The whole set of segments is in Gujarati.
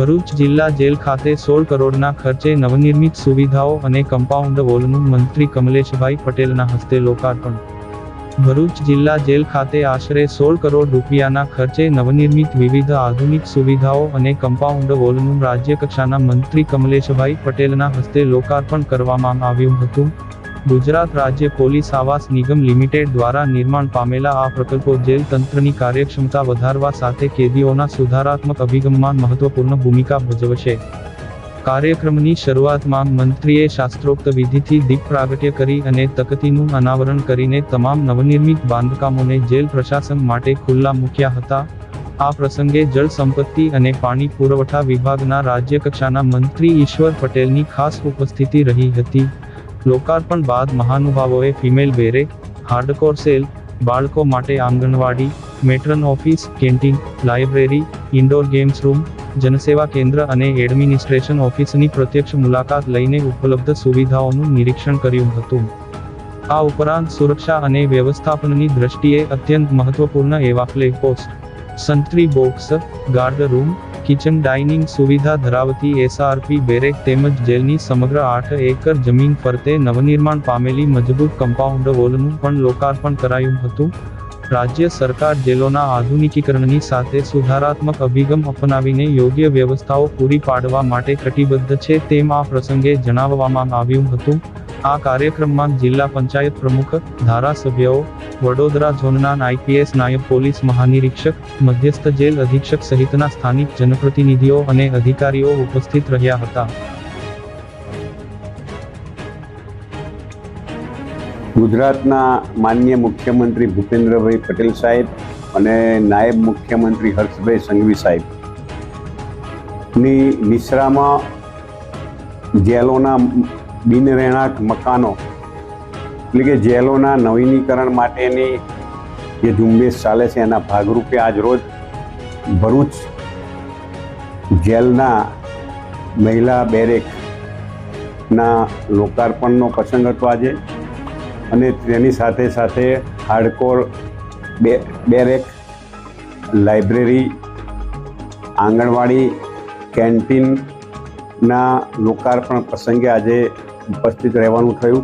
ભરૂચ જિલ્લા જેલ ખાતે 16 કરોડના ખર્ચે નવનિર્મિત સુવિધાઓ અને કમ્પાઉન્ડ વોલનું મંત્રી કમલેશભાઈ પટેલના હસ્તે લોકાર્પણ। ભરૂચ જિલ્લા જેલ ખાતે આશરે 16 કરોડ રૂપિયાના ખર્ચે નવનિર્મિત વિવિધ આધુનિક સુવિધાઓ અને કમ્પાઉન્ડ વોલનું રાજ્યકક્ષાના મંત્રી કમલેશભાઈ પટેલના હસ્તે લોકાર્પણ કરવામાં આવ્યું હતું। ગુજરાત રાજ્ય પોલીસ આવાસ નિગમ લિમિટેડ દ્વારા નિર્માણ પામેલા આ પ્રકલ્પો જેલ તંત્રની કાર્યક્ષમતા વધારવા સાથે કેદીઓના સુધારાત્મક અભિગમમાં મહત્વપૂર્ણ ભૂમિકા ભજવશે। કાર્યક્રમની શરૂઆતમાં મંત્રીએ શાસ્ત્રોક્ત વિધિથી દીપ પ્રાગટ્ય કરી અને તકતીનું અનાવરણ કરીને તમામ નવનિર્મિત બાંધકામોને જેલ પ્રશાસન માટે ખુલ્લા મૂક્યા હતા। આ પ્રસંગે જળ સંપત્તિ અને પાણી પુરવઠા વિભાગના રાજ્યકક્ષાના મંત્રી ઈશ્વર પટેલની ખાસ ઉપસ્થિતિ રહી હતી। લોકાર્પણ બાદ મહાનુભાવોએ ફિમેલ બેરેક, હાર્ડકોર સેલ, બાળકો માટે anganwadi, matron office, canteen, library, indoor games room, જનસેવા કેન્દ્ર અને એડમિનિસ્ટ્રેશન ઓફિસની પ્રત્યક્ષ મુલાકાત લઈને ઉપલબ્ધ સુવિધાઓનું નિરીક્ષણ કર્યું હતું। આ ઉપરાંત સુરક્ષા અને વ્યવસ્થાપનની દ્રષ્ટિએ અત્યંત મહત્વપૂર્ણ એવા ફ્લેગ પોસ્ટ, સંત્રી box, guard room, kitchen dining સુવિધા ધરાવતી SRP બેરેક તેમજ જેલની સમગ્ર 8 એકર જમીન ફરતે નવનિર્માણ પામેલી મજબૂત કમ્પાઉન્ડ વોલનું પણ લોકાર્પણ કરાયું હતું। રાજ્ય સરકાર જેલોના આધુનિકીકરણની સાથે સુધારાત્મક અભિગમ અપનાવીને યોગ્ય વ્યવસ્થાઓ પૂરી પાડવા માટે કટિબદ્ધ છે તેમ આ પ્રસંગે જણાવવામાં આવ્યું હતું। આ કાર્યક્રમમાં જિલ્લા પંચાયત પ્રમુખ, ધારાસભ્યો, વડોદરા ઝોનના IPS નાયબ પોલીસ મહાનિરીક્ષક, મધ્યસ્થ જેલ અધિક્ષક સહિતના સ્થાનિક જનપ્રતિનિધિઓ અને અધિકારીઓ ઉપસ્થિત રહ્યા હતા। ગુજરાતના માનનીય મુખ્યમંત્રી ભૂપેન્દ્રભાઈ પટેલ સાહેબ અને નાયબ મુખ્યમંત્રી હર્ષભાઈ સંઘવી સાહેબની નિશ્રામાં જેલોના બિનરેણાક મકાનો એટલે કે જેલોના નવીનીકરણ માટેની જે ઝુંબેશ ચાલે છે એના ભાગરૂપે આજ રોજ ભરૂચ જેલના મહિલા બેરેકના લોકાર્પણનો પ્રસંગ હતો આજે, અને તેની સાથે સાથે હાર્ડકોર બેરેક, લાઇબ્રેરી, આંગણવાડી, કેન્ટીનના લોકાર્પણ પ્રસંગે આજે ઉપસ્થિત રહેવાનું થયું।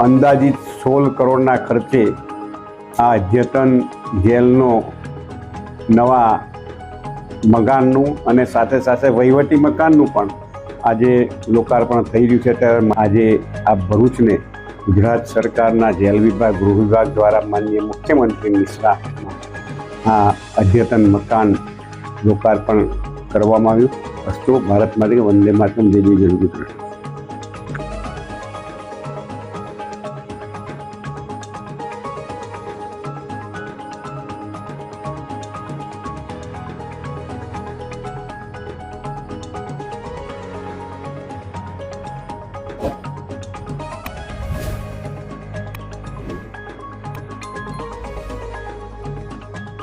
અંદાજિત 16 કરોડના ખર્ચે આ અદ્યતન જેલનો નવા મકાનનું અને સાથે સાથે વહીવટી મકાનનું પણ આજે લોકાર્પણ થઈ રહ્યું છે। ત્યારે આજે આ ભરૂચને ગુજરાત સરકારના જેલ વિભાગ, ગૃહ વિભાગ દ્વારા માનનીય મુખ્યમંત્રી નિશ્રામાં આ અદ્યતન મકાન લોકાર્પણ કરવામાં આવ્યું। અસ્તુ ભારત માતે વંદે માતરમ, જય જય ગરુ ગુજરાત।